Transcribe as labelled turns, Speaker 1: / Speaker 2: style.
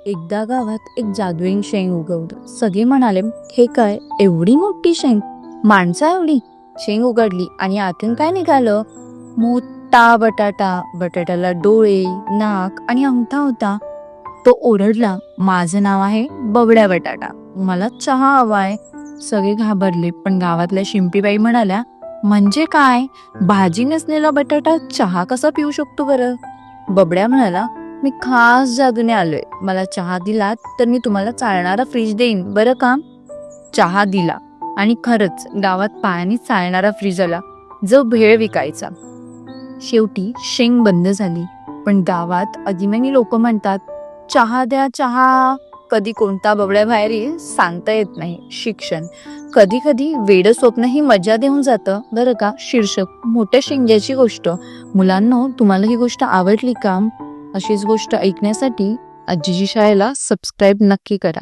Speaker 1: एकदा गावात एक जादुईन शेंग उगवलं. सगळे म्हणाले, हे काय एवढी मोठी शेंग, माणसा एवढी. शेंग उघडली आणि आतून काय निघालं? मोठा बटाटा. बटाट्याला डोळे, नाक आणि अंगठा होता. तो ओरडला, माझं नाव आहे बबड्या बटाटा, मला चहा हवाय. सगळे घाबरले, पण गावातल्या शिंपीबाई म्हणाल्या, म्हणजे काय, भाजी नसलेला बटाटा चहा कसा पिऊ शकतो बरं? बबड्या म्हणाला, मी खास जादूने आलोय, मला चहा दिलात तर मी तुम्हाला चालणारा फ्रीज देईन बरं का. चहा दिला आणि खरंच गावात पायाने चालणारा फ्रीज आला, जो भेळ विकायचा. शेवटी शेंग बंद झाली, पण गावात अजूनही लोक म्हणतात, चहा द्या चहा. कधी कोणता बबड्या बाहेर येईल सांगता येत नाही. शिक्षण कधी कधी वेड स्वप्न ही मजा देऊन जातं बरं का. शीर्षक, मोठ्या शेंग्याची गोष्ट. मुलांनो, तुम्हाला ही गोष्ट आवडली का? अशीच गोष्ट ऐकण्यासाठी आजीची शाळेला सबस्क्राईब नक्की करा.